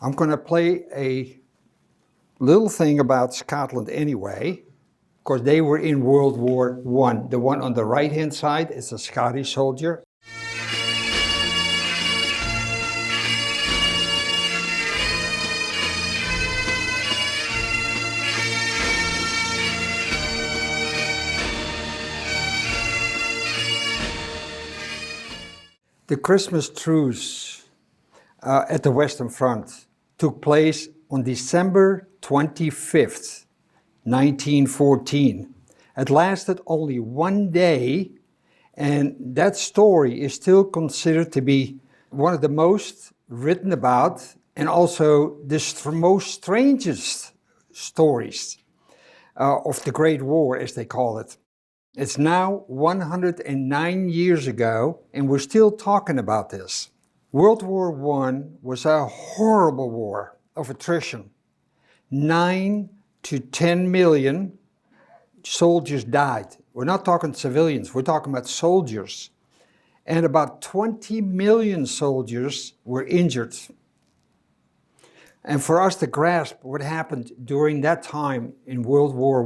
I'm going to play a little thing about Scotland anyway, because they were in World War I. The one on the right-hand side is a Scottish soldier. The Christmas Truce at the Western Front took place on December 25th, 1914. It lasted only one day, and that story is still considered to be one of the most written about and also the most strangest stories of the Great War, as they call it. It's now 109 years ago, and we're still talking about this. World War I was a horrible war of attrition. 9 to 10 million soldiers died. We're not talking civilians, we're talking about soldiers. And about 20 million soldiers were injured. And for us to grasp what happened during that time in World War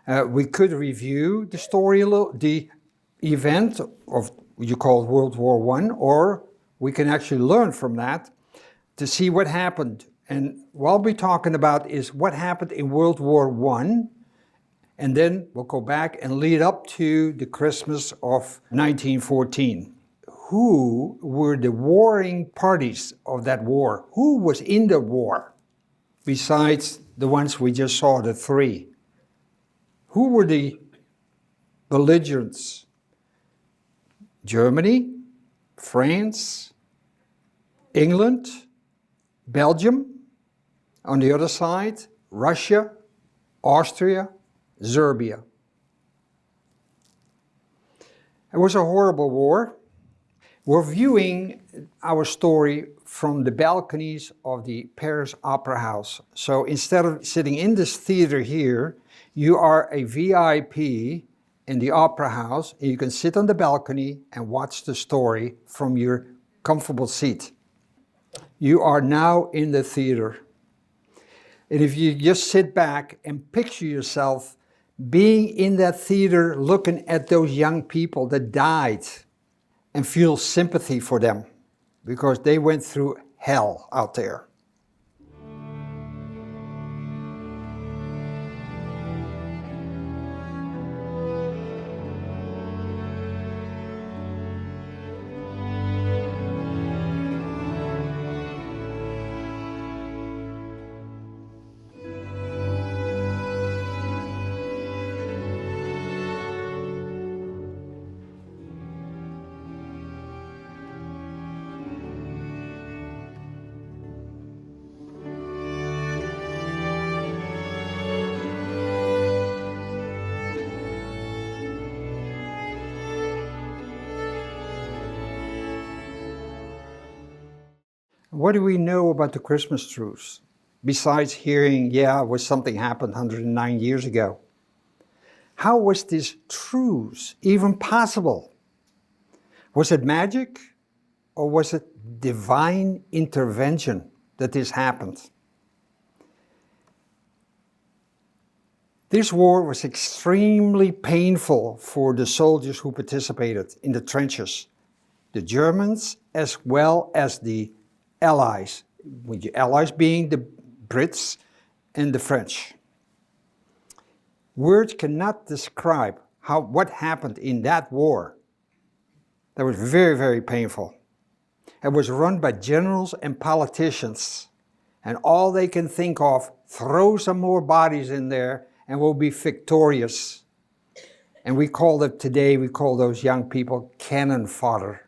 I, we could review the story, the event of what you call World War I, or we can actually learn from that to see what happened. And what we'll be talking about is what happened in World War I, and then we'll go back and lead up to the Christmas of 1914. Who were the warring parties of that war? Who was in the war? Besides the ones we just saw, the three. Who were the belligerents? Germany, France, England, Belgium. On the other side, Russia, Austria, Serbia. It was a horrible war. We're viewing our story from the balconies of the Paris Opera House. So instead of sitting in this theater here, you are a VIP in the Opera House, and you can sit on the balcony and watch the story from your comfortable seat. You are now in the theater. And if you just sit back and picture yourself being in that theater looking at those young people that died and feel sympathy for them because they went through hell out there. What do we know about the Christmas truce? Besides hearing, something happened 109 years ago. How was this truce even possible? Was it magic, or was it divine intervention that this happened? This war was extremely painful for the soldiers who participated in the trenches, the Germans as well as the Allies, with the Allies being the Brits and the French. Words cannot describe what happened in that war. That was very, very painful. It was run by generals and politicians, and all they can think of, throw some more bodies in there and we'll be victorious. And we call those young people cannon fodder.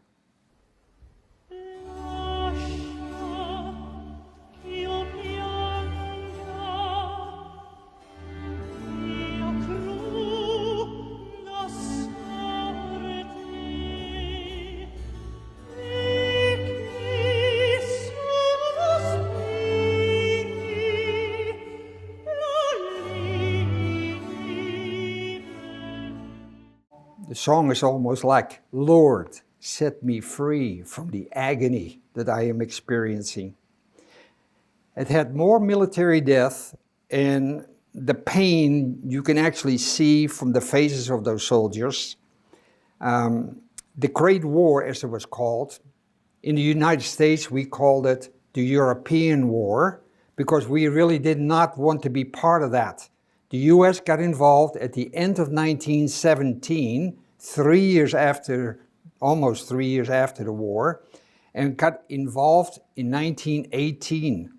The song is almost like, Lord, set me free from the agony that I am experiencing. It had more military death, and the pain you can actually see from the faces of those soldiers. The Great War, as it was called, in the United States we called it the European War, because we really did not want to be part of that. The US got involved at the end of 1917, almost 3 years after the war, and got involved in 1918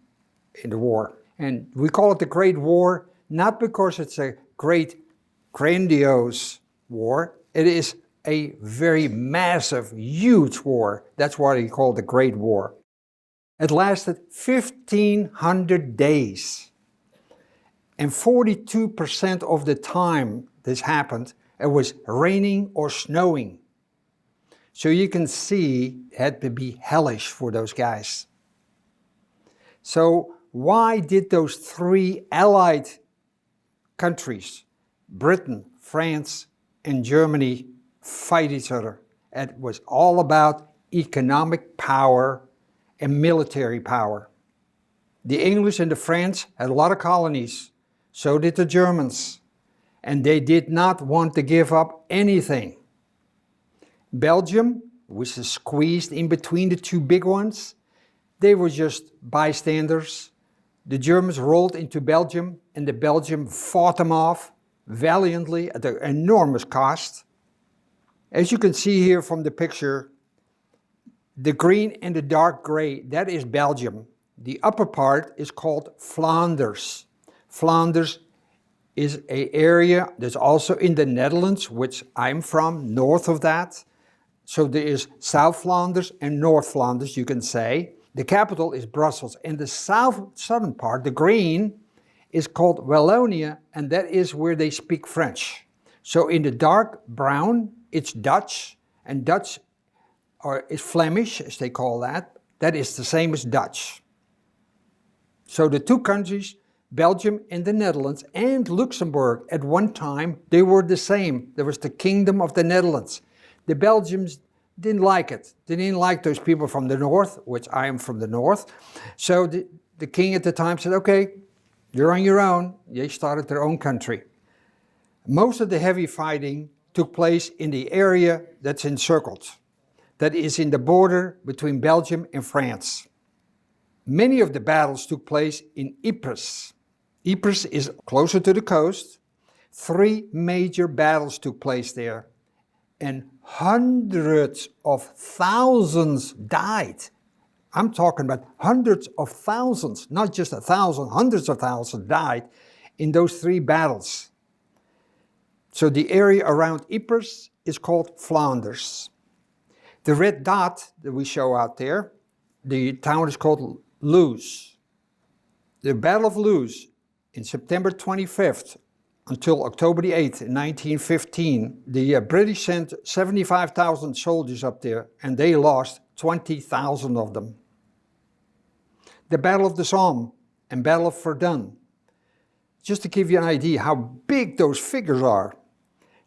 in the war. And we call it the Great War, not because it's a great, grandiose war. It is a very massive, huge war. That's why we call it the Great War. It lasted 1,500 days. And 42% of the time this happened, it was raining or snowing. So you can see it had to be hellish for those guys. So why did those three Allied countries, Britain, France, and Germany, fight each other? It was all about economic power and military power. The English and the French had a lot of colonies, so did the Germans, and they did not want to give up anything. Belgium, which is squeezed in between the two big ones, they were just bystanders. The Germans rolled into Belgium, and the Belgium fought them off valiantly at an enormous cost. As you can see here from the picture, the green and the dark gray, that is Belgium. The upper part is called Flanders. Flanders is an area that's also in the Netherlands, which I'm from, north of that. So there is South Flanders and North Flanders, you can say. The capital is Brussels. And the southern part, the green, is called Wallonia, and that is where they speak French. So in the dark brown, it's Dutch, and Dutch is Flemish, as they call that. That is the same as Dutch. So the two countries, Belgium and the Netherlands and Luxembourg, at one time, they were the same. There was the Kingdom of the Netherlands. The Belgians didn't like it. They didn't like those people from the north, which I am from the north. So the king at the time said, okay, you're on your own. They started their own country. Most of the heavy fighting took place in the area that's encircled. That is in the border between Belgium and France. Many of the battles took place in Ypres. Ypres is closer to the coast. 3 major battles took place there, and hundreds of thousands died. I'm talking about hundreds of thousands, not just 1,000, hundreds of thousands died in those 3 battles. So the area around Ypres is called Flanders. The red dot that we show out there, the town is called Loos. The Battle of Loos in September 25th until October the 8th in 1915, the British sent 75,000 soldiers up there, and they lost 20,000 of them. The Battle of the Somme and Battle of Verdun. Just to give you an idea how big those figures are.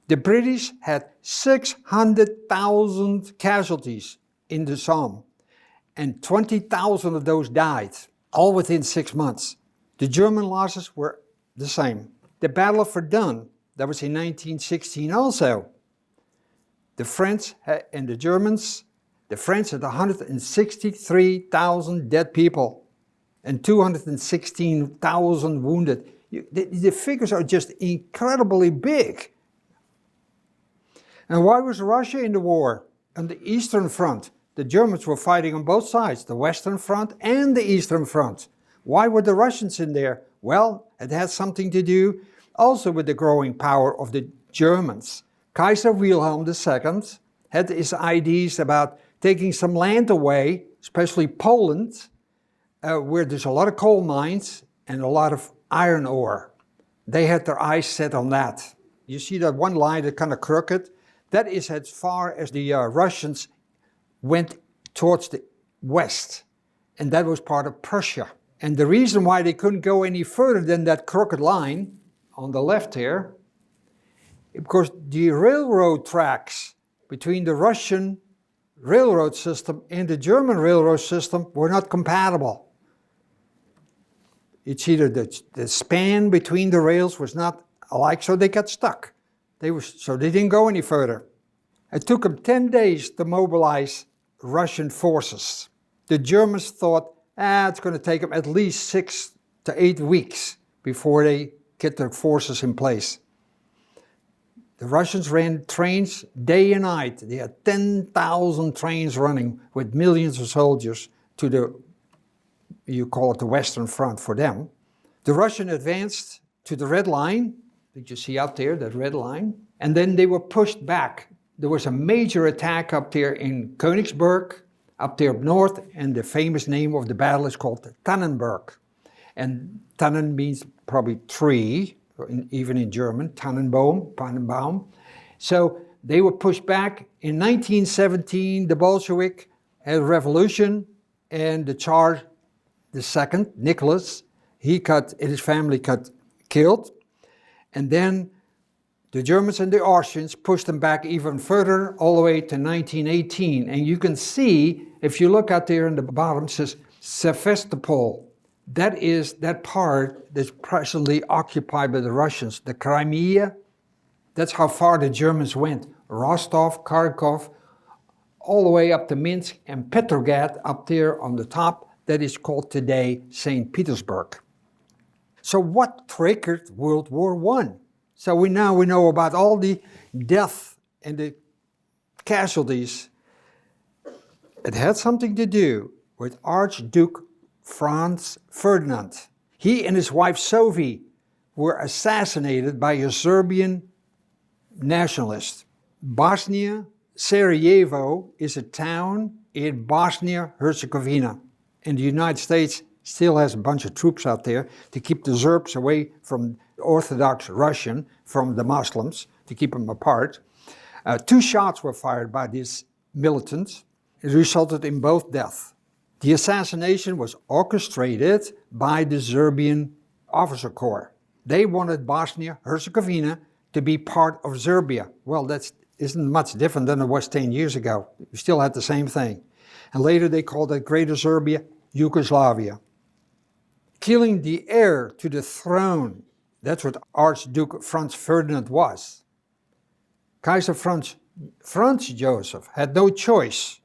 The British had 600,000 casualties in the Somme, and 20,000 of those died, all within 6 months. The German losses were the same. The Battle of Verdun, that was in 1916 also. The French and the Germans, the French had 163,000 dead people and 216,000 wounded. The figures are just incredibly big. And why was Russia in the war? On the Eastern Front, the Germans were fighting on both sides, the Western Front and the Eastern Front. Why were the Russians in there? Well, it had something to do also with the growing power of the Germans. Kaiser Wilhelm II had his ideas about taking some land away, especially Poland, where there's a lot of coal mines and a lot of iron ore. They had their eyes set on that. You see that one line that's kind of crooked? That is as far as the Russians went towards the west, and that was part of Prussia. And the reason why they couldn't go any further than that crooked line on the left here, because the railroad tracks between the Russian railroad system and the German railroad system were not compatible. It's either the span between the rails was not alike, so they got stuck. So they didn't go any further. It took them 10 days to mobilize Russian forces. The Germans thought, it's going to take them at least 6 to 8 weeks before they get their forces in place. The Russians ran trains day and night. They had 10,000 trains running with millions of soldiers to you call it the Western Front for them. The Russians advanced to the Red Line, that you see out there, that red line, and then they were pushed back. There was a major attack up there in Königsberg, up there up north, and the famous name of the battle is called Tannenberg. And Tannen means probably tree, even in German, Tannenbaum. So they were pushed back. In 1917, the Bolshevik had a revolution, and the Tsar II, Nicholas, his family got killed. And then the Germans and the Austrians pushed them back even further, all the way to 1918. And you can see, if you look out there in the bottom, it says Sevastopol. That is that part that's presently occupied by the Russians. The Crimea, that's how far the Germans went. Rostov, Kharkov, all the way up to Minsk, and Petrograd up there on the top, that is called today St. Petersburg. So what triggered World War I? So we know about all the death and the casualties. It had something to do with Archduke Franz Ferdinand. He and his wife Sophie were assassinated by a Serbian nationalist. Bosnia, Sarajevo is a town in Bosnia-Herzegovina. And the United States still has a bunch of troops out there to keep the Serbs away from Orthodox Russian, from the Muslims, to keep them apart. 2 shots were fired by these militants. It resulted in both deaths. The assassination was orchestrated by the Serbian officer corps. They wanted Bosnia-Herzegovina to be part of Serbia. Well, that isn't much different than it was 10 years ago. We still had the same thing. And later they called it Greater Serbia, Yugoslavia. Killing the heir to the throne, that's what Archduke Franz Ferdinand was. Kaiser Franz Joseph had no choice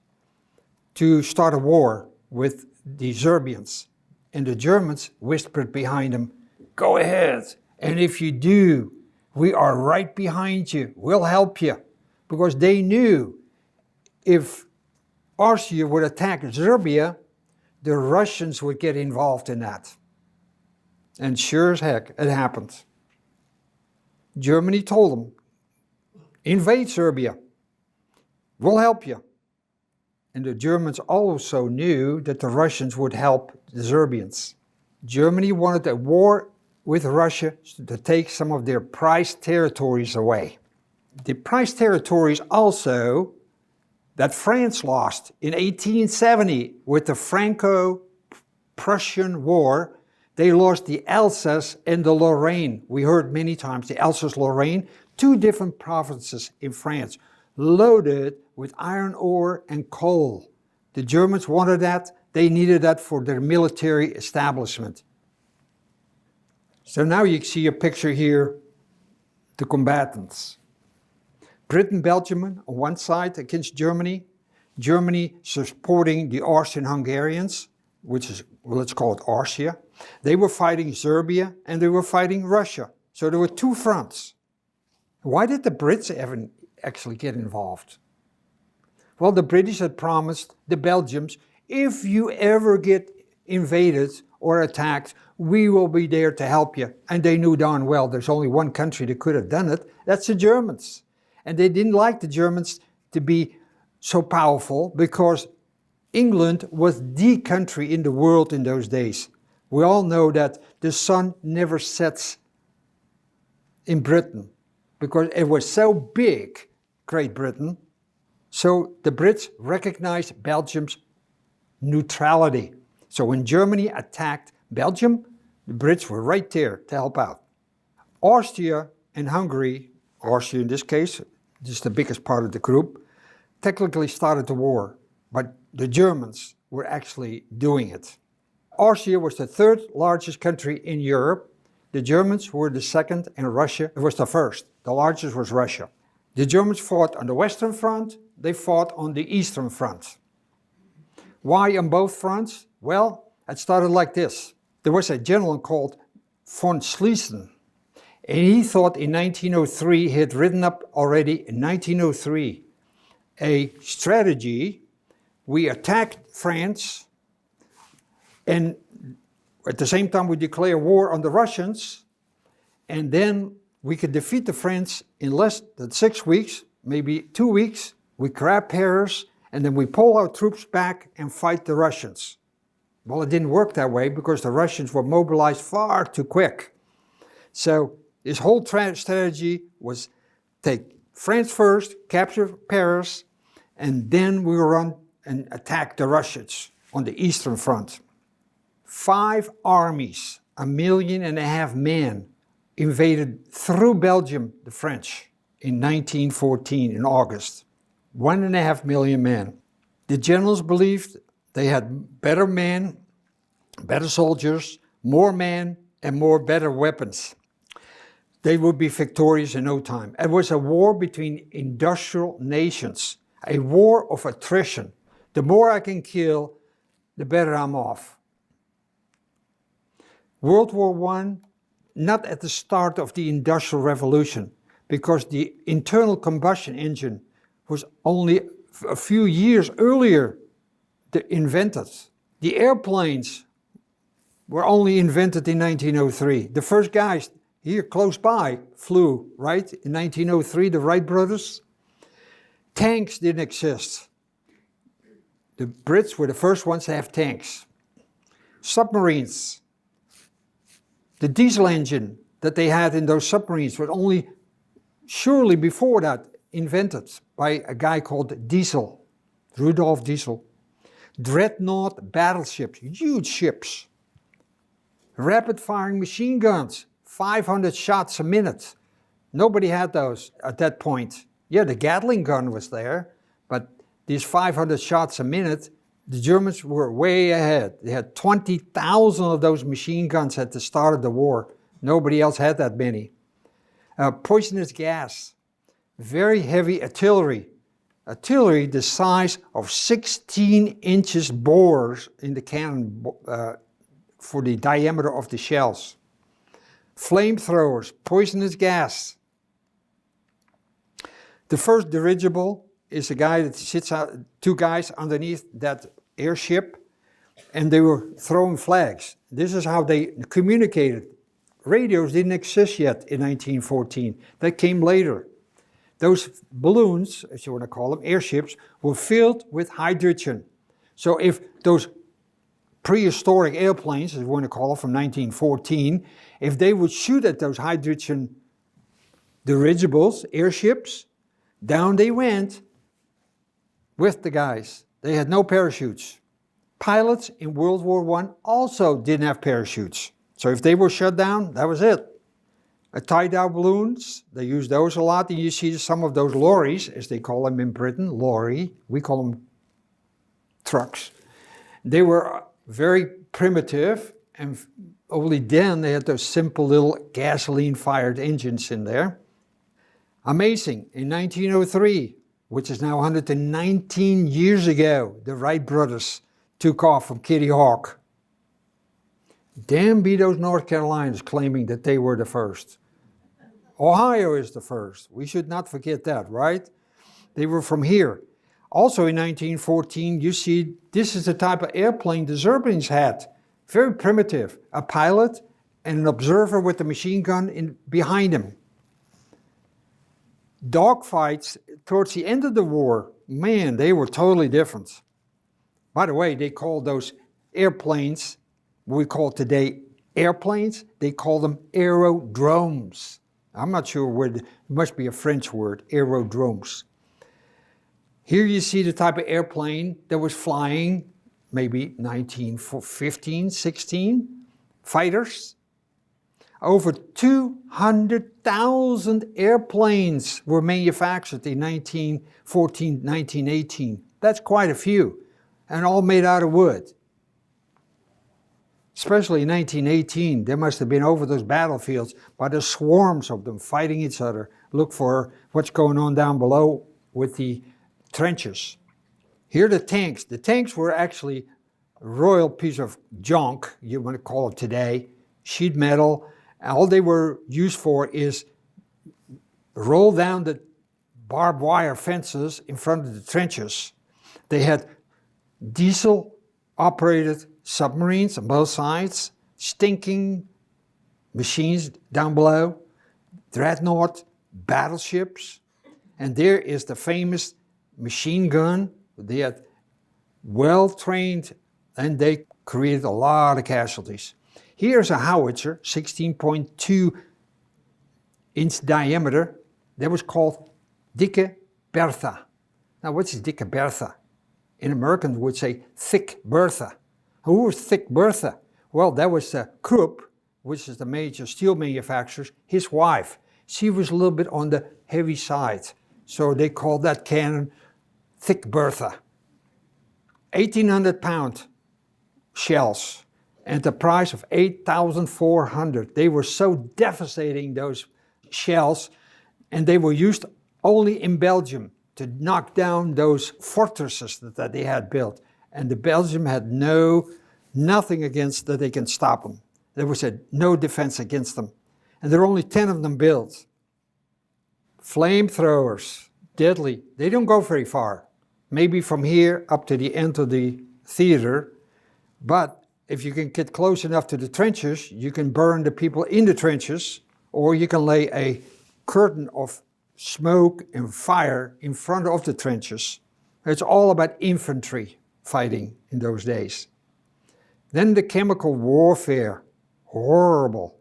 to start a war with the Serbians. And the Germans whispered behind him, "Go ahead, and if you do, we are right behind you, we'll help you." Because they knew if Austria would attack Serbia, the Russians would get involved in that. And sure as heck, it happened. Germany told them, "Invade Serbia, we'll help you." And the Germans also knew that the Russians would help the Serbians. Germany wanted a war with Russia to take some of their prized territories away. The prized territories also that France lost in 1870 with the Franco-Prussian War. They lost the Alsace and the Lorraine. We heard many times the Alsace-Lorraine, 2 different provinces in France, loaded with iron ore and coal. The Germans wanted that. They needed that for their military establishment. So now you see a picture here, the combatants. Britain, Belgium on one side against Germany. Germany supporting the Austrian-Hungarians, which is, well, let's call it Austria. They were fighting Serbia and they were fighting Russia. So there were 2 fronts. Why did the Brits ever actually get involved? Well, the British had promised the Belgians, if you ever get invaded or attacked, we will be there to help you. And they knew darn well there's only one country that could have done it. That's the Germans. And they didn't like the Germans to be so powerful because England was the country in the world in those days. We all know that the sun never sets in Britain because it was so big, Great Britain. So the Brits recognized Belgium's neutrality. So when Germany attacked Belgium, the Brits were right there to help out. Austria and Hungary, Austria in this case, this is the biggest part of the group, technically started the war, but the Germans were actually doing it. Austria was the third largest country in Europe. The Germans were the second, and Russia was the first. The largest was Russia. The Germans fought on the Western Front. They fought on the Eastern Front. Why on both fronts? Well, it started like this. There was a general called von Schlieffen, and he thought in 1903, he had written up already in 1903 a strategy. We attacked France, and at the same time we declare war on the Russians, and then we could defeat the French in less than 6 weeks, maybe 2 weeks. We grab Paris, and then we pull our troops back and fight the Russians. Well, it didn't work that way because the Russians were mobilized far too quick. So his whole strategy was take France first, capture Paris, and then we run and attack the Russians on the Eastern Front. 5 armies, 1.5 million men, invaded through Belgium, the French, in 1914 in August. 1.5 million men. The generals believed they had better men, better soldiers, more men, and more better weapons. They would be victorious in no time. It was a war between industrial nations, a war of attrition. The more I can kill, the better I'm off. World War I, not at the start of the Industrial Revolution, because the internal combustion engine was only a few years earlier invented. The airplanes were only invented in 1903. The first guys here close by flew, right? In 1903, the Wright brothers. Tanks didn't exist. The Brits were the first ones to have tanks. Submarines. The diesel engine that they had in those submarines was only surely before that invented by a guy called Diesel, Rudolf Diesel. Dreadnought battleships, huge ships. Rapid-firing machine guns, 500 shots a minute. Nobody had those at that point. Yeah, the Gatling gun was there, but these 500 shots a minute, the Germans were way ahead. They had 20,000 of those machine guns at the start of the war. Nobody else had that many. Poisonous gas, very heavy artillery. Artillery the size of 16 inches bores in the cannon for the diameter of the shells. Flamethrowers, poisonous gas. The first dirigible is a guy that sits out, 2 guys underneath that airship, and they were throwing flags. This is how they communicated. Radios didn't exist yet in 1914. That came later. Those balloons, as you want to call them, airships, were filled with hydrogen. So if those prehistoric airplanes, as we want to call them, from 1914, if they would shoot at those hydrogen dirigibles, airships, down they went with the guys. They had no parachutes. Pilots in World War I also didn't have parachutes. So if they were shut down, that was it. Tie-down balloons, they use those a lot, and you see some of those lorries, as they call them in Britain, lorry, we call them trucks. They were very primitive, and only then they had those simple little gasoline-fired engines in there. Amazing, in 1903, which is now 119 years ago, the Wright brothers took off from Kitty Hawk. Damn be those North Carolinians claiming that they were the first. Ohio is the first. We should not forget that, right? They were from here. Also in 1914, you see, this is the type of airplane the Zeppelins had. Very primitive. A pilot and an observer with a machine gun behind him. Dogfights towards the end of the war, man, they were totally different. By the way, they called those airplanes, what we call today airplanes, they call them aerodromes. I'm not sure where, it must be a French word, aerodromes. Here you see the type of airplane that was flying, maybe 1915, 16, fighters. Over 200,000 airplanes were manufactured in 1914, 1918. That's quite a few, and all made out of wood. especially in 1918, they must have been over those battlefields by the swarms of them fighting each other, look for what's going on down below with the trenches. Here are the tanks. The tanks were actually a royal piece of junk, you want to call it today, sheet metal. All they were used for is roll down the barbed wire fences in front of the trenches. They had diesel-operated submarines on both sides, stinking machines down below, dreadnought battleships, and there is the famous machine gun. They had well-trained, and they created a lot of casualties. Here's a howitzer, 16.2-inch diameter, that was called Dicke Bertha. Now, what's Dicke Bertha? In Americans would say Thick Bertha. Who was Thick Bertha? Well, that was Krupp, which is the major steel manufacturer, his wife. She was a little bit on the heavy side, so they called that cannon Thick Bertha. 1,800-pound shells, and the price of $8,400. They were so devastating, those shells, and they were used only in Belgium to knock down those fortresses that they had built. And the Belgium had nothing against that they can stop them. There was no defense against them. And there are only 10 of them built. Flamethrowers, deadly. They don't go very far. Maybe from here up to the end of the theater. But if you can get close enough to the trenches, you can burn the people in the trenches, or you can lay a curtain of smoke and fire in front of the trenches. It's all about infantry fighting in those days. Then the chemical warfare, horrible.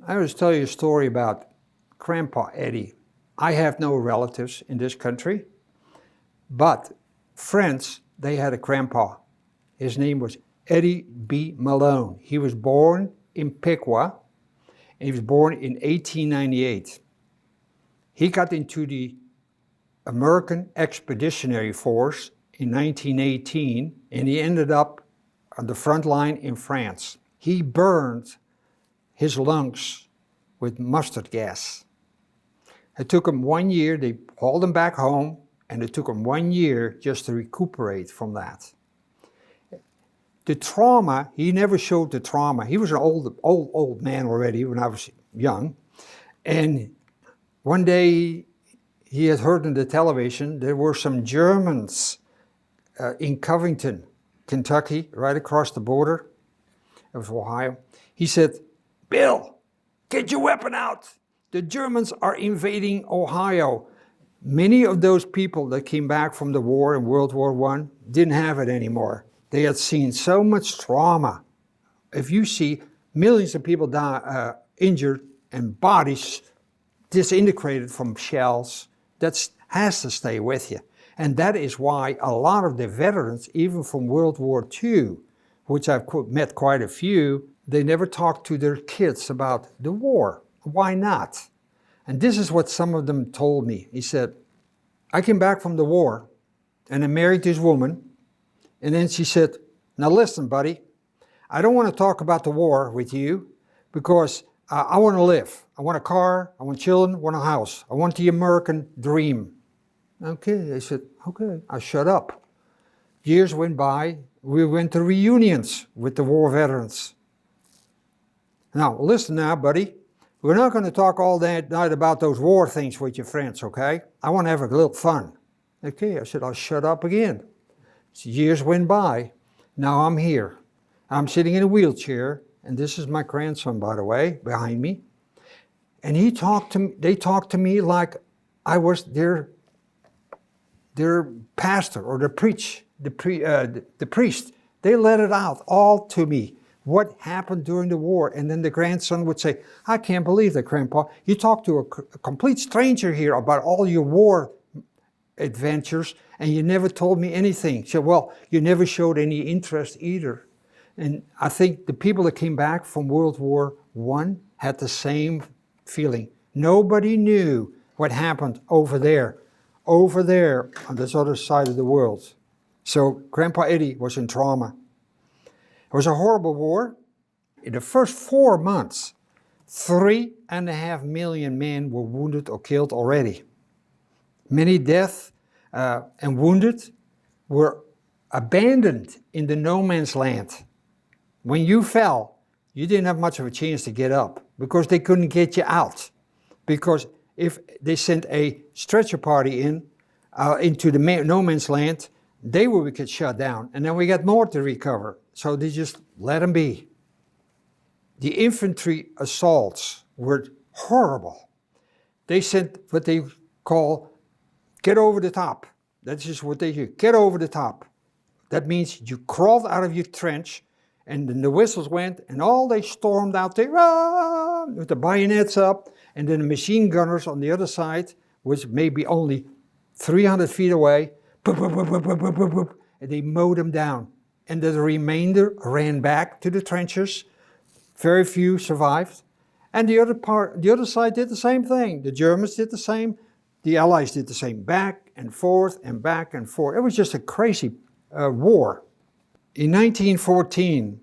I was tell you a story about Grandpa Eddie. I have no relatives in this country, but friends, they had a grandpa. His name was Eddie B. Malone. He was born in Piqua, and he was born in 1898. He got into the American Expeditionary Force in 1918, and he ended up on the front line in France. He burned his lungs with mustard gas. It took him 1 year, they hauled him back home, and it took him 1 year just to recuperate from that. The trauma, he never showed the trauma. He was an old man already when I was young. And one day he had heard on the television there were some Germans in Covington, Kentucky, right across the border of Ohio. He said, "Bill, get your weapon out. The Germans are invading Ohio." Many of those people that came back from the war in World War I didn't have it anymore. They had seen so much trauma. If you see millions of people die, injured and bodies disintegrated from shells, that has to stay with you. And that is why a lot of the veterans, even from World War II, which I've met quite a few, they never talk to their kids about the war. Why not? And this is what some of them told me. He said, "I came back from the war and I married this woman. And then she said, 'Now listen, buddy, I don't want to talk about the war with you because I want to live. I want a car, I want children, I want a house. I want the American dream.'" Okay, I said, okay, I shut up. Years went by, we went to reunions with the war veterans. "Now, listen now, buddy. We're not going to talk all that night about those war things with your friends, okay? I want to have a little fun." Okay, I said, I'll shut up again. So years went by. Now I'm here. I'm sitting in a wheelchair, and this is my grandson, by the way, behind me. And they talked to me like I was their pastor or the priest. They let it out all to me. What happened during the war? And then the grandson would say, I can't believe that, Grandpa. You talked to a complete stranger here about all your war adventures, and you never told me anything. So, well, you never showed any interest either. And I think the people that came back from World War I had the same feeling. Nobody knew what happened over there on this other side of the world. So Grandpa Eddie was in trauma. It was a horrible war. In the first 4 months, 3.5 million men were wounded or killed already. Many dead and wounded were abandoned in the no man's land. When you fell, you didn't have much of a chance to get up because they couldn't get you out. Because if they sent a stretcher party into the no man's land, they would get shut down, and then we got more to recover. So they just let them be. The infantry assaults were horrible. They sent what they call get over the top. That's just what they do. Get over the top. That means you crawled out of your trench, and then the whistles went, and all they stormed out there with the bayonets up, and then the machine gunners on the other side, which may be only 300 feet away, and they mowed them down. And the remainder ran back to the trenches. Very few survived. And the other side did the same thing. The Germans did the same. The Allies did the same. Back and forth and back and forth. It was just a crazy war. In 1914,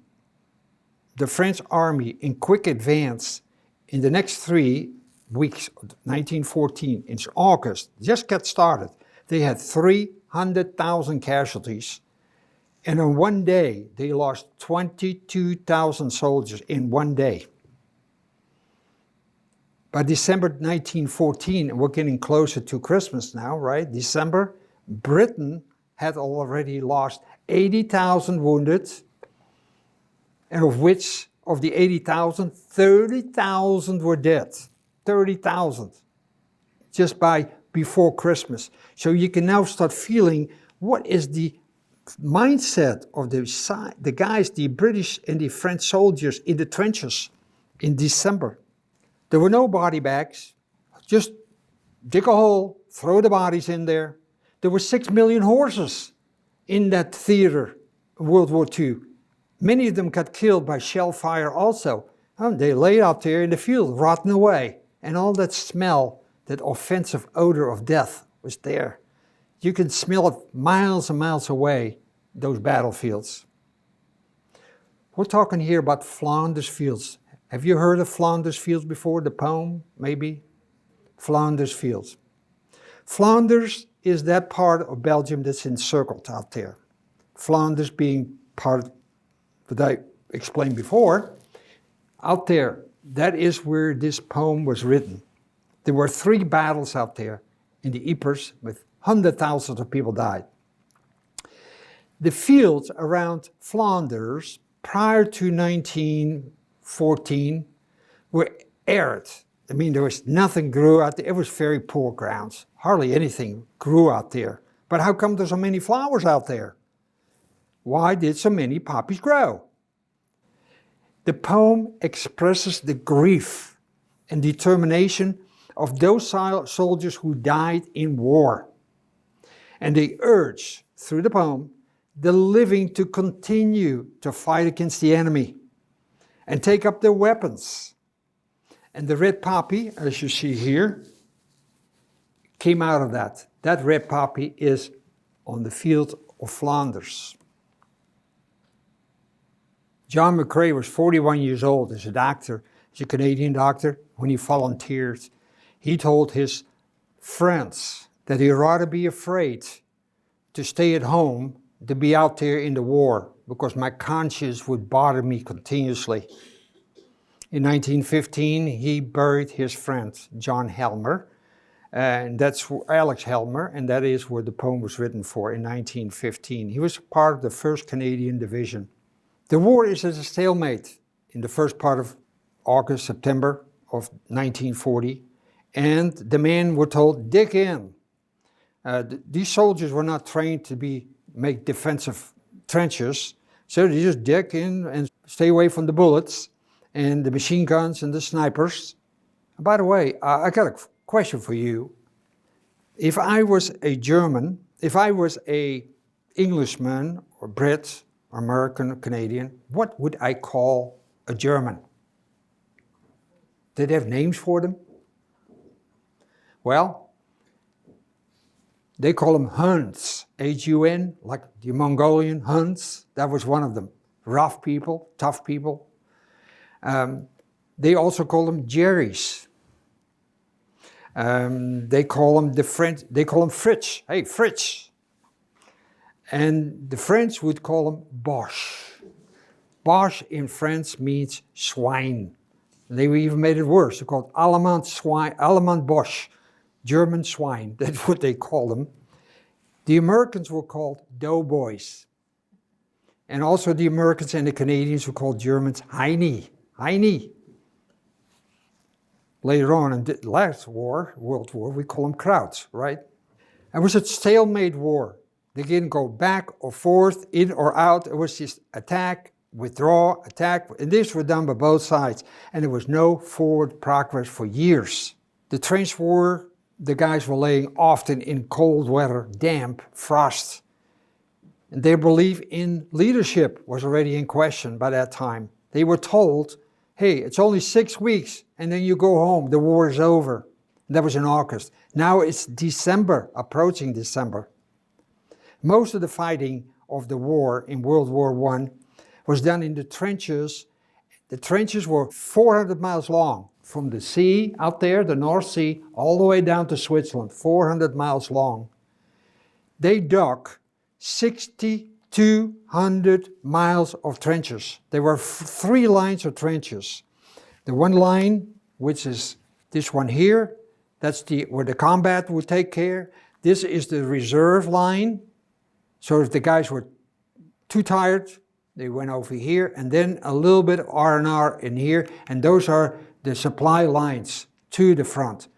the French army in quick advance in the next 3 weeks of 1914, in August, just got started. They had 300,000 casualties. And in one day, they lost 22,000 soldiers in one day. By December 1914, and we're getting closer to Christmas now, right? December, Britain had already lost 80,000 wounded, and of which, of the 80,000, 30,000 were dead. 30,000, just before Christmas. So you can now start feeling what is the mindset of the guys, the British and the French soldiers in the trenches in December. There were no body bags. Just dig a hole, throw the bodies in there. There were 6 million horses in that theater of World War II. Many of them got killed by shell fire also. They lay out there in the field, rotting away. And all that smell, that offensive odor of death was there. You can smell it miles and miles away, those battlefields. We're talking here about Flanders Fields. Have you heard of Flanders Fields before, the poem, maybe? Flanders Fields. Flanders is that part of Belgium that's encircled out there. Flanders being part of what I explained before. Out there, that is where this poem was written. There were 3 battles out there in the Ypres with hundreds of thousands of people died. The fields around Flanders prior to 1914 were arid. I mean, there was nothing grew out there. It was very poor grounds. Hardly anything grew out there. But how come there's so many flowers out there? Why did so many poppies grow? The poem expresses the grief and determination of those soldiers who died in war. And they urge, through the poem, the living to continue to fight against the enemy and take up their weapons. And the red poppy, as you see here, came out of that. That red poppy is on the field of Flanders. John McCrae was 41 years old as a doctor, as a Canadian doctor. When he volunteered, he told his friends that he'd rather be afraid to stay at home than be out there in the war, because my conscience would bother me continuously. In 1915, he buried his friend, John Helmer, and that's Alex Helmer, and that is where the poem was written for in 1915. He was part of the 1st Canadian Division. The war is at a stalemate in the first part of August, September of 1940, and the men were told, dig in. These soldiers were not trained to make defensive trenches, so they just dig in and stay away from the bullets and the machine guns and the snipers. By the way, I got a question for you. If I was a German, if I was a Englishman or Brit or American or Canadian, what would I call a German? Did they have names for them? Well, they call them Huns, H-U-N, like the Mongolian Huns. That was one of them. Rough people, tough people. They also call them Jerrys. They call them Fritz. Hey, Fritz. And the French would call them Bosch. Bosch in French means swine. They even made it worse. They called Allemand swine, Allemand Bosch, German swine. That's what they call them. The Americans were called doughboys. And also the Americans and the Canadians were called Germans Heine. Heine. Later on in the last war, World War, we call them Krauts, right? It was a stalemate war. They didn't go back or forth, in or out. It was just attack, withdraw, attack. And this was done by both sides. And there was no forward progress for years. The trench war, the guys were laying often in cold weather, damp, frost. And their belief in leadership was already in question by that time. They were told, hey, it's only 6 weeks and then you go home, the war is over. And that was in August. Now it's December, approaching December. Most of the fighting of the war in World War I was done in the trenches. The trenches were 400 miles long, from the sea out there, the North Sea, all the way down to Switzerland, 400 miles long. They dug 6,200 miles of trenches. There were 3 lines of trenches. The one line, which is this one here, that's where the combat would take care. This is the reserve line. So if the guys were too tired, they went over here, and then a little bit of R&R in here, and those are the supply lines to the front.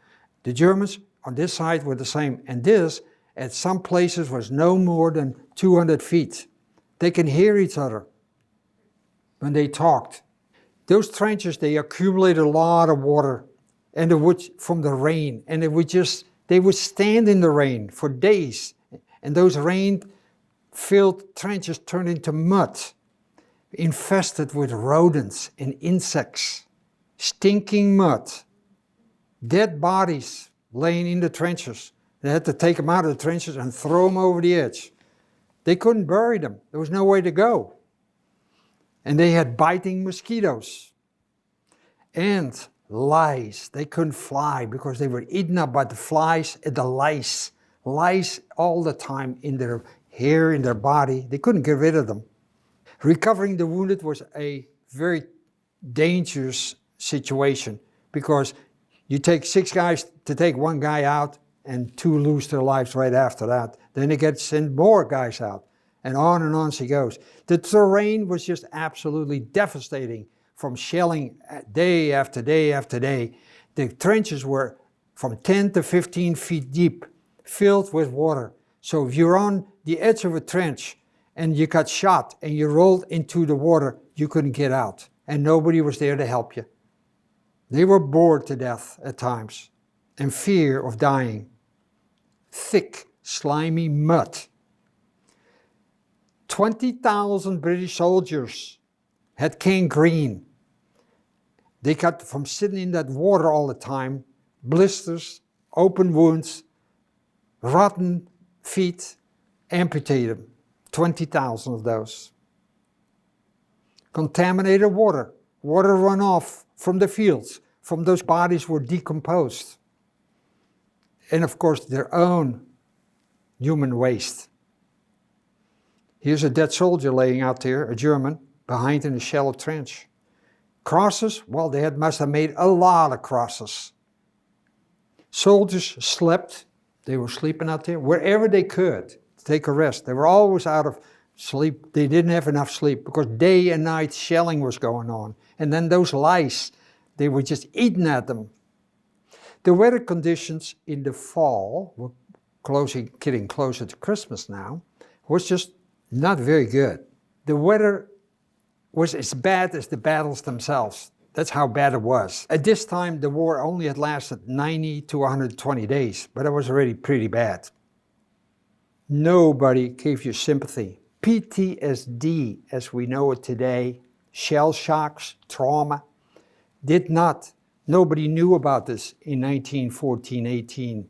The Germans on this side were the same, and this, at some places, was no more than 200 feet. They can hear each other when they talked. Those trenches, they accumulated a lot of water, and from the rain, and they would stand in the rain for days, and those rain-filled trenches turned into mud, infested with rodents and insects, stinking mud, dead bodies laying in the trenches. They had to take them out of the trenches and throw them over the edge. They couldn't bury them. There was no way to go. And they had biting mosquitoes and lice. They couldn't fly because they were eaten up by the flies and the lice. Lice all the time in their hair, in their body. They couldn't get rid of them. Recovering the wounded was a very dangerous situation because you take 6 guys to take 1 guy out and 2 lose their lives right after that. Then they get send more guys out, and on she goes. The terrain was just absolutely devastating from shelling day after day after day. The trenches were from 10 to 15 feet deep, filled with water. So if you're on the edge of a trench and you got shot and you rolled into the water, you couldn't get out, and nobody was there to help you. They were bored to death at times, and fear of dying. Thick, slimy mud. 20,000 British soldiers had gangrene. They got, from sitting in that water all the time, blisters, open wounds, rotten feet, amputated. 20,000 of those. Contaminated water. Water runoff from the fields, from those bodies were decomposed. And of course their own human waste. Here's a dead soldier laying out there, a German, behind in a shallow trench. Crosses, well, they must have made a lot of crosses. Soldiers slept, they were sleeping out there wherever they could to take a rest. They were always out of sleep. They didn't have enough sleep because day and night shelling was going on. And then those lice, they were just eating at them. The weather conditions in the fall, we're getting closer to Christmas now, was just not very good. The weather was as bad as the battles themselves. That's how bad it was. At this time, the war only had lasted 90 to 120 days, but it was already pretty bad. Nobody gave you sympathy. PTSD, as we know it today, shell shocks, trauma, nobody knew about this in 1914-18.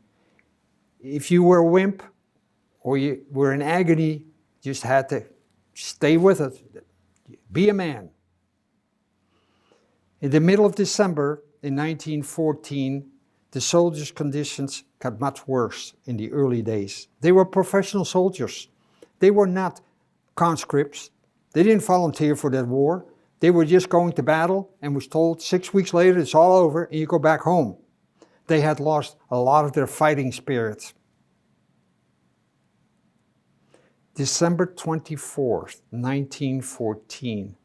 If you were a wimp or you were in agony, you just had to stay with it. Be a man. In the middle of December in 1914, the soldiers' conditions got much worse in the early days. They were professional soldiers. They were not conscripts. They didn't volunteer for that war. They were just going to battle and was told 6 weeks later it's all over and you go back home. They had lost a lot of their fighting spirit. December 24th, 1914.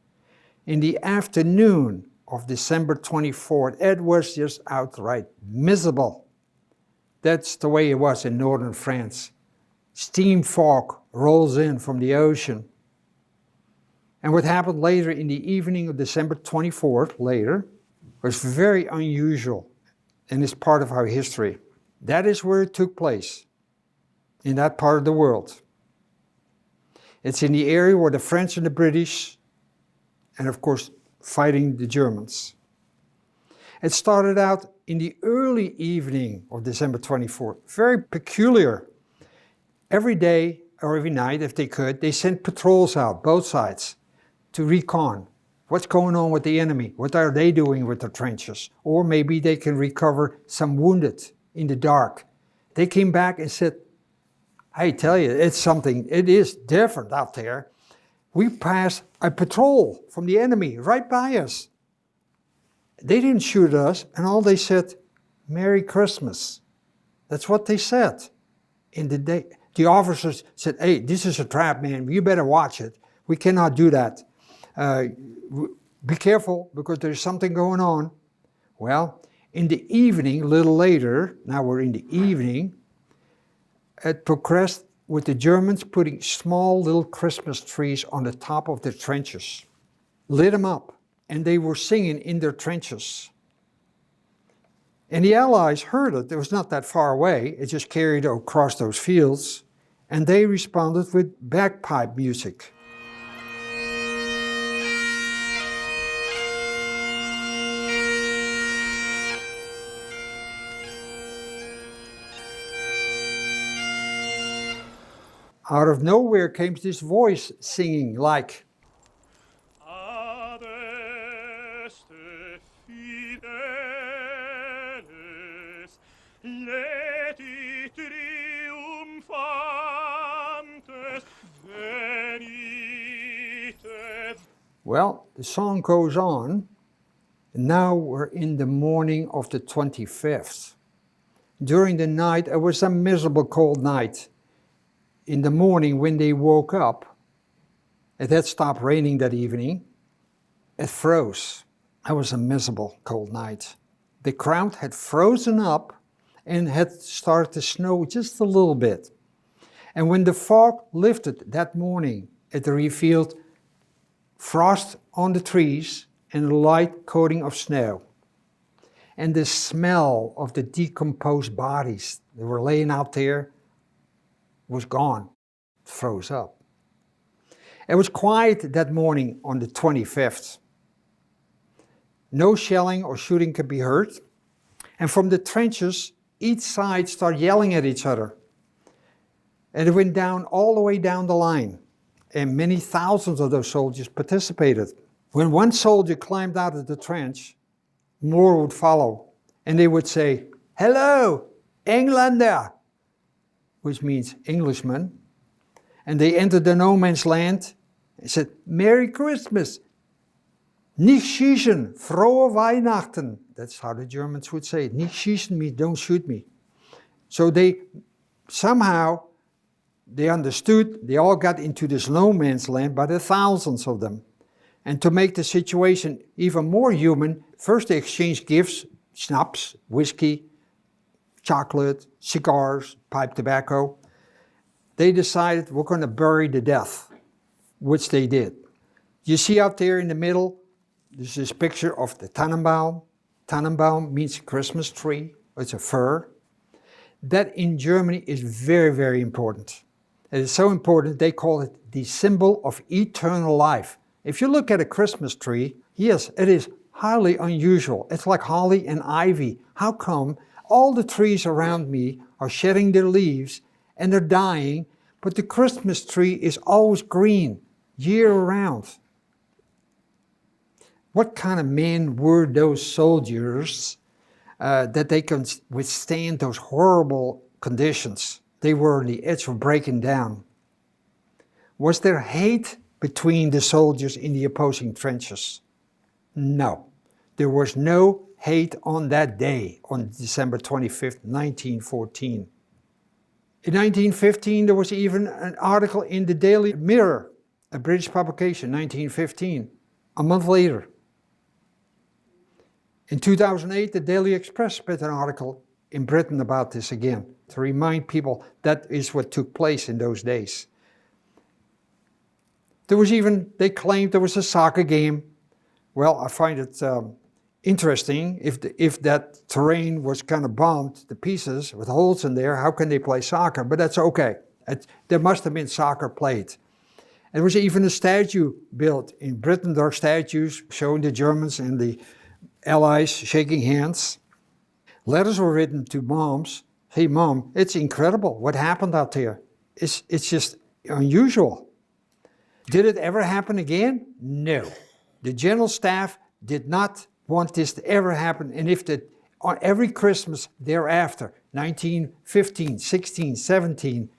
In the afternoon of December 24th, it was just outright miserable. That's the way it was in northern France. Steam fog rolls in from the ocean. And what happened later in the evening of December 24th, was very unusual and is part of our history. That is where it took place, in that part of the world. It's in the area where the French and the British, and of course, fighting the Germans. It started out in the early evening of December 24th. Very peculiar. Every day, or every night, if they could, they sent patrols out, both sides, to recon. What's going on with the enemy? What are they doing with the trenches? Or maybe they can recover some wounded in the dark. They came back and said, I tell you, it is different out there. We passed a patrol from the enemy right by us. They didn't shoot us, and all they said, Merry Christmas. That's what they said. In the day, the officers said, hey, this is a trap, man. You better watch it. We cannot do that. Be careful, because there's something going on. Well, in the evening, a little later, now we're in the evening, it progressed with the Germans putting small little Christmas trees on the top of the trenches. Lit them up, and they were singing in their trenches. And the Allies heard it. It was not that far away. It just carried across those fields, and they responded with bagpipe music. Out of nowhere came this voice singing like, Adeste fideles, leti triumphantes, venite. Well, the song goes on, and now we're in the morning of the 25th. During the night, it was a miserable cold night. In the morning, when they woke up, it had stopped raining that evening. It froze. It was a miserable cold night. The ground had frozen up and had started to snow just a little bit. And when the fog lifted that morning, it revealed frost on the trees and a light coating of snow. And the smell of the decomposed bodies that were laying out there was gone. It froze up. It was quiet that morning on the 25th. No shelling or shooting could be heard. And from the trenches, each side started yelling at each other. And it went down all the way down the line. And many thousands of those soldiers participated. When one soldier climbed out of the trench, more would follow. And they would say, "Hello, Englander," which means Englishman. And they entered the no man's land and said, "Merry Christmas, nicht schießen, frohe Weihnachten." That's how the Germans would say it. Nicht schießen means don't shoot me. So they understood, they all got into this no man's land by the thousands of them. And to make the situation even more human, first they exchanged gifts, schnapps, whiskey, chocolate, cigars, pipe tobacco. They decided we're going to bury the death, which they did. You see out there in the middle, there's this picture of the Tannenbaum. Tannenbaum means Christmas tree. It's a fir. That in Germany is very, very important. It is so important they call it the symbol of eternal life. If you look at a Christmas tree, yes, it is highly unusual. It's like holly and ivy. How come all the trees around me are shedding their leaves and they're dying, but the Christmas tree is always green, year round? What kind of men were those soldiers that they can withstand those horrible conditions? They were on the edge of breaking down. Was there hate between the soldiers in the opposing trenches? No. There was no hate on that day, on December 25th, 1914. In 1915, there was even an article in the Daily Mirror, a British publication, 1915, a month later. In 2008, the Daily Express put an article in Britain about this again, to remind people that is what took place in those days. There was even, they claimed there was a soccer game. Well, I find it interesting. If that terrain was kind of bombed to pieces with holes in there, how can they play soccer? But that's okay. There must have been soccer played. There was even a statue built. In Britain, there are statues showing the Germans and the Allies shaking hands. Letters were written to moms. Hey, Mom, it's incredible what happened out there. It's just unusual. Did it ever happen again? No. The General Staff did not want this to ever happen. And if on every Christmas thereafter, 1915, 16, 17,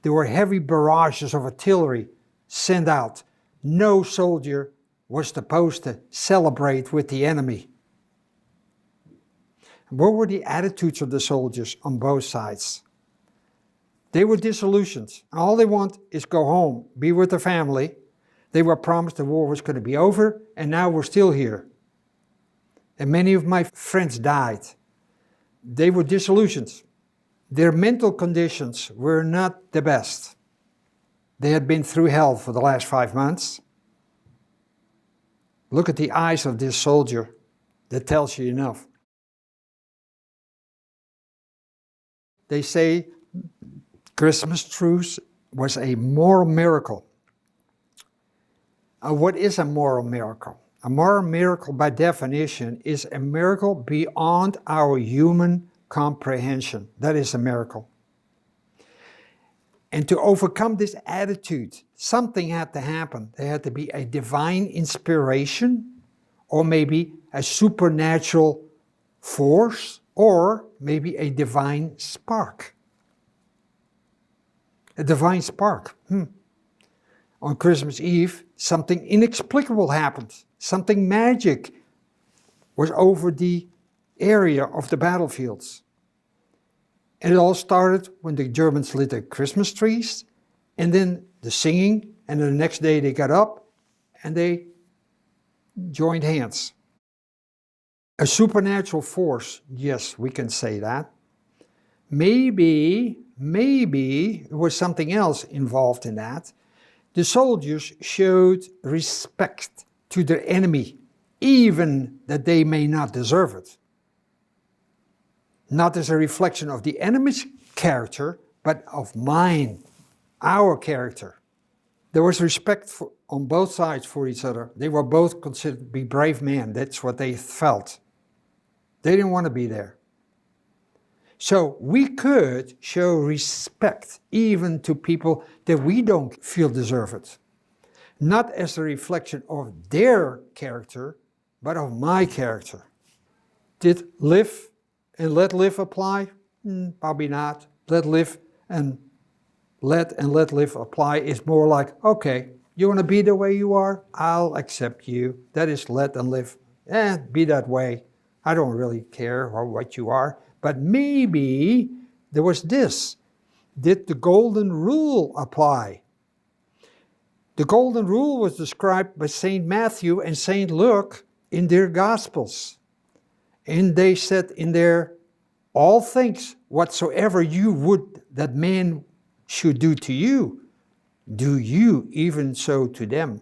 there were heavy barrages of artillery sent out. No soldier was supposed to celebrate with the enemy. What were the attitudes of the soldiers on both sides? They were disillusioned. All they want is go home, be with their family. They were promised the war was going to be over, and now we're still here. And many of my friends died. They were disillusioned. Their mental conditions were not the best. They had been through hell for the last 5 months. Look at the eyes of this soldier. That tells you enough. They say Christmas Truce was a moral miracle. What is a moral miracle? A moral miracle, by definition, is a miracle beyond our human comprehension. That is a miracle. And to overcome this attitude, something had to happen. There had to be a divine inspiration, or maybe a supernatural force, or maybe a divine spark. A divine spark. On Christmas Eve, something inexplicable happened. Something magic was over the area of the battlefields. And it all started when the Germans lit the Christmas trees, and then the singing, and then the next day they got up and they joined hands. A supernatural force, yes, we can say that. Maybe there was something else involved in that. The soldiers showed respect to their enemy, even that they may not deserve it. Not as a reflection of the enemy's character, but of mine, our character. There was respect on both sides for each other. They were both considered to be brave men. That's what they felt. They didn't want to be there. So we could show respect even to people that we don't feel deserve it. Not as a reflection of their character, but of my character. Did live and let live apply? Probably not. Let live and let live apply is more like, okay, you want to be the way you are? I'll accept you. That is let and live. Be that way. I don't really care what you are. But maybe there was this. Did the golden rule apply? The golden rule was described by St. Matthew and St. Luke in their Gospels. And they said in their All things whatsoever you would that man should do to you, do you even so to them.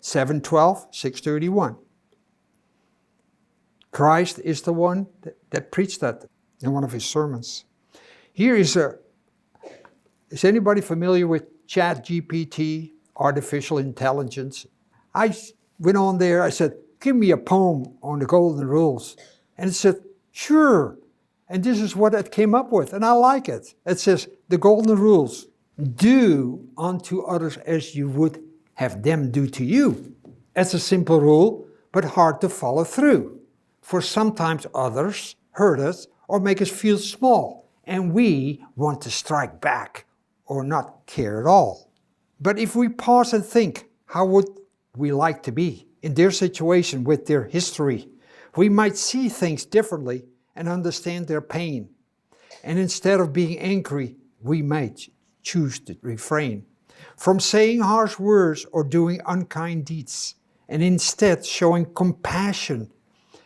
7:12, 6:31. Christ is the one that preached that in one of his sermons. Here is anybody familiar with ChatGPT, artificial intelligence? I went on there, I said, give me a poem on the golden rules. And it said, sure. And this is what it came up with, and I like it. It says, the golden rules, do unto others as you would have them do to you. It's a simple rule, but hard to follow through. For sometimes others hurt us or make us feel small, and we want to strike back or not care at all. But if we pause and think, how would we like to be in their situation with their history? We might see things differently and understand their pain. And instead of being angry, we might choose to refrain from saying harsh words or doing unkind deeds, and instead showing compassion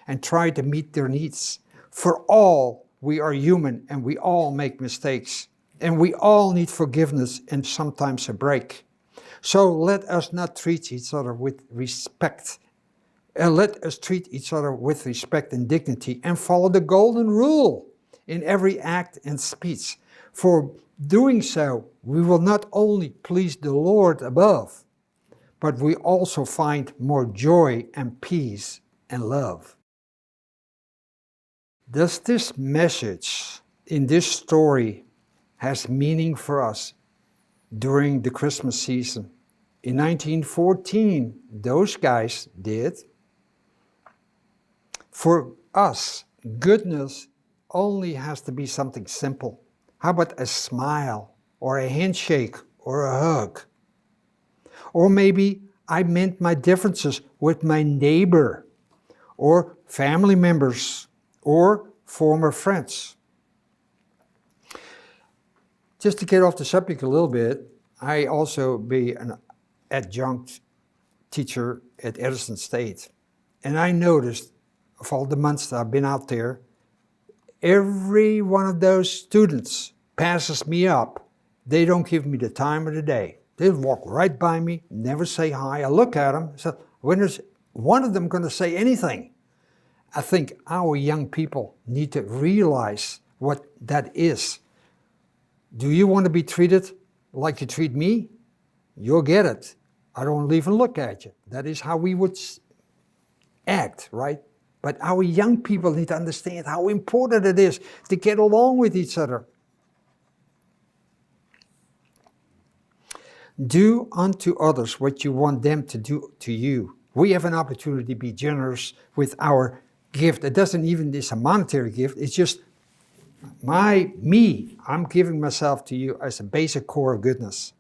and try to meet their needs. For all, we are human and we all make mistakes. And we all need forgiveness and sometimes a break. So let us not treat each other with respect. Let us treat each other with respect and dignity and follow the golden rule in every act and speech. For doing so, we will not only please the Lord above, but we also find more joy and peace and love. Does this message in this story has meaning for us during the Christmas season? In 1914, those guys did. For us, goodness only has to be something simple. How about a smile, or a handshake, or a hug? Or maybe I meant my differences with my neighbor, or family members, or former friends. Just to get off the subject a little bit, I also be an adjunct teacher at Edison State. And I noticed, of all the months that I've been out there, every one of those students passes me up. They don't give me the time of the day. They walk right by me, never say hi. I look at them, so when is one of them going to say anything? I think our young people need to realize what that is. Do you want to be treated like you treat me? You'll get it. I don't even look at you. That is how we would act, right? But our young people need to understand how important it is to get along with each other. Do unto others what you want them to do to you. We have an opportunity to be generous with our gift. It doesn't even, it's a monetary gift. It's just I'm giving myself to you as a basic core of goodness.